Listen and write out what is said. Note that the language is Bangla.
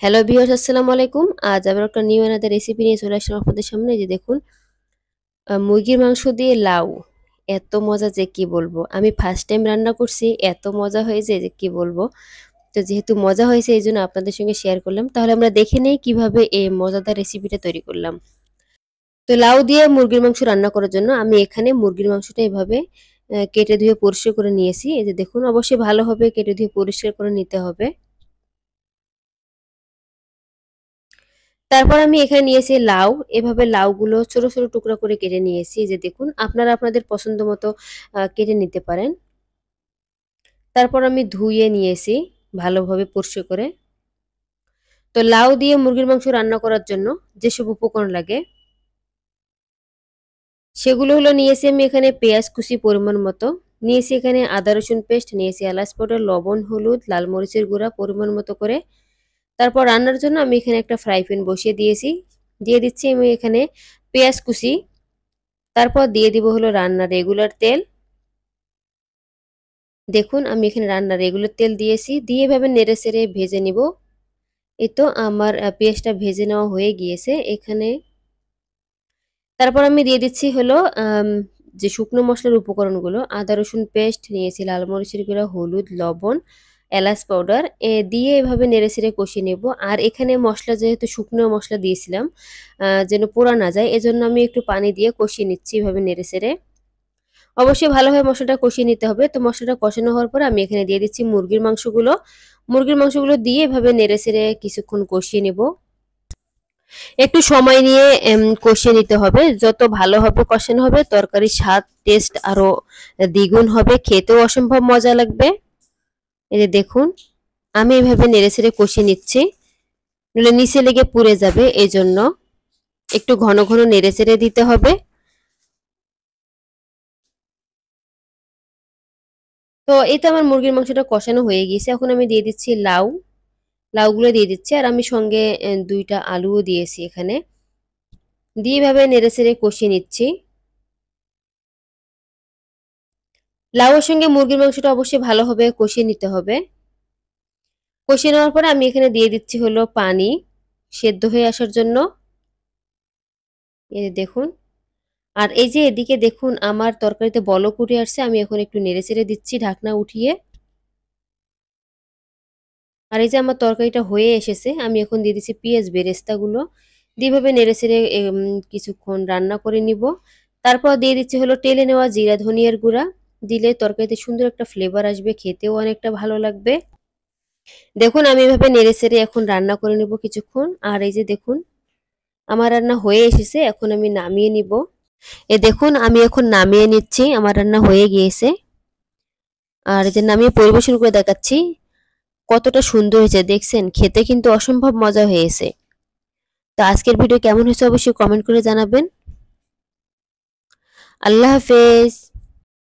হ্যালো ভিউয়ার্স, আসসালামু আলাইকুম। আজ আবার একটা নিউ আনাদার রেসিপি নিয়ে চলে আসলাম আপনাদের সামনে। এই যে দেখুন, মুরগির মাংস দিয়ে লাউ। এত মজা যে কি বলবো। আমি ফার্স্ট টাইম রান্না করছি, এত মজা হয়েছে যে কি বলবো। তো যেহেতু মজা হয়েছে এইজন্য আপনাদের সঙ্গে শেয়ার করলাম। তাহলে আমরা দেখে নেই কিভাবে এই মজাদার রেসিপিটা তৈরি করলাম। তো লাউ দিয়ে মুরগির মাংস রান্না করার জন্য আমি এখানে মুরগির মাংসটা এভাবে কেটে ধুয়ে পরিষ্কার করে নিয়েছি। এই যে দেখুন, অবশ্যই ভালোভাবে কেটে ধুয়ে পরিষ্কার করে নিতে হবে। তারপর আমি এখানে নিয়েছি লাউ। এভাবে লাউগুলো ছোট, ছোট টুকরা করে কেটে নিয়েছি। এই যে দেখুন, আপনারা আপনাদের পছন্দ মতো কেটে নিতে পারেন। তারপর আমি ধুয়ে নিয়েছি ভালোভাবে পরিষ্কার করে। তো লাউ দিয়ে মুরগির মাংস রান্না করার জন্য যেসব উপকরণ লাগে সেগুলো হলো, নিয়েছি আমি এখানে পেঁয়াজ কুচি পরিমাণ মতো, নিয়েছি এখানে আদা রসুন পেস্ট, নিয়েছি এলাচ পাউডার, লবণ, হলুদ, লাল মরিচের গুঁড়া পরিমাণ মতো করে। তারপর রান্নার জন্য আমি এখানে একটা ফ্রাই প্যান বসিয়ে দিয়েছি। দিয়ে দিচ্ছি আমি এখানে পেঁয়াজ কুচি। তারপর দিয়ে দিব হলো রান্নার রেগুলার তেল। দেখুন, আমি এখানে রান্নার রেগুলার তেল দিয়েছি, দিয়ে এভাবে নেড়ে চেড়ে ভেজে নিব। এই তো আমার পেঁয়াজটা ভেজে নেওয়া হয়ে গিয়েছে এখানে। তারপর আমি দিয়ে দিচ্ছি হলো যে শুকনো মশলার উপকরণগুলো, আদা রসুন পেস্ট নিয়েছি, লাল মরিচের গুঁড়া, হলুদ, লবণ, এলাচ পাউডার দিয়ে এভাবে নেড়ে চেড়ে কষিয়ে নেব। আর এখানে মশলা যেহেতু শুকনো মশলা দিয়েছিলাম, যেন পোড়া না যায়, এজন্য আমি একটু পানি দিয়ে কষিয়ে নিচ্ছি এভাবে নেড়ে চেড়ে। অবশ্যই ভালোভাবে মশলাটা কষিয়ে নিতে হবে। তো মশলাটা কষানো হওয়ার পরে আমি এখানে দিয়ে দিচ্ছি মুরগির মাংসগুলো। মুরগির মাংসগুলো দিয়ে এভাবে নেড়েচেড়ে কিছুক্ষণ কষিয়ে নেব। একটু সময় নিয়ে কষিয়ে নিতে হবে। যত ভালোভাবে কষানো হবে তরকারির স্বাদ টেস্ট আরো দ্বিগুণ হবে, খেতেও অসম্ভব মজা লাগবে। এই যে দেখুন, আমি এভাবে নেড়েচেড়ে কষিয়ে নিচ্ছি, নইলে নিচে লেগে পুড়ে যাবে। এই জন্য একটু ঘন ঘন নেড়েচেড়ে দিতে হবে। তো এই তো আমার মুরগির মাংসটা কষানো হয়ে গিয়েছে। এখন আমি দিয়ে দিচ্ছি লাউ। লাউগুলো দিয়ে দিচ্ছি, আর আমি সঙ্গে ২টা আলুও দিয়েছি এখানে। দিয়ে এভাবে নেড়েচেড়ে কষিয়ে নিচ্ছি। লাউয়ের সঙ্গে মুরগির মাংসটা অবশ্যই ভালোভাবে কষিয়ে নিতে হবে। কষিয়ে নেওয়ার পরে আমি এখানে দিয়ে দিচ্ছি হলো পানি সেদ্ধ হয়ে আসার জন্য। এই যে দেখুন, আর এই যে এদিকে দেখুন আমার তরকারিতে বলক উঠে আসছে। আমি এখন একটু নেড়েচেড়ে দিচ্ছি ঢাকনা উঠিয়ে। আর এই যে আমার তরকারিটা হয়ে এসেছে, আমি এখন দিয়ে দিচ্ছি পেঁয়াজ বেরেস্তাগুলো। দিয়ে এভাবে নেড়েচেড়ে কিছুক্ষণ রান্না করে নিব। তারপর দিয়ে দিচ্ছি হলো টেলে নেওয়া জিরা ধনিয়ার গুঁড়া। দিলে তরকারিতে সুন্দর একটা ফ্লেভার আসবে, খেতেও অনেকটা ভালো লাগবে। দেখুন, আমি এভাবে নেড়েচেড়ে এখন রান্না করে নিব কিছুক্ষণ। আর এই যে দেখুন, আমার রান্না হয়ে এসেছে, এখন আমি নামিয়ে নিব। এ দেখুন, আমি এখন নামিয়ে নিচ্ছি, আমার রান্না হয়ে গিয়েছে। আর এই যে নামিয়ে পরিবেশন করে দেখাচ্ছি কতটা সুন্দর হয়েছে। দেখছেন, খেতে কিন্তু অসম্ভব মজা হয়েছে। তো আজকের ভিডিও কেমন হয়েছে অবশ্যই কমেন্ট করে জানাবেন। আল্লাহ হাফেজ।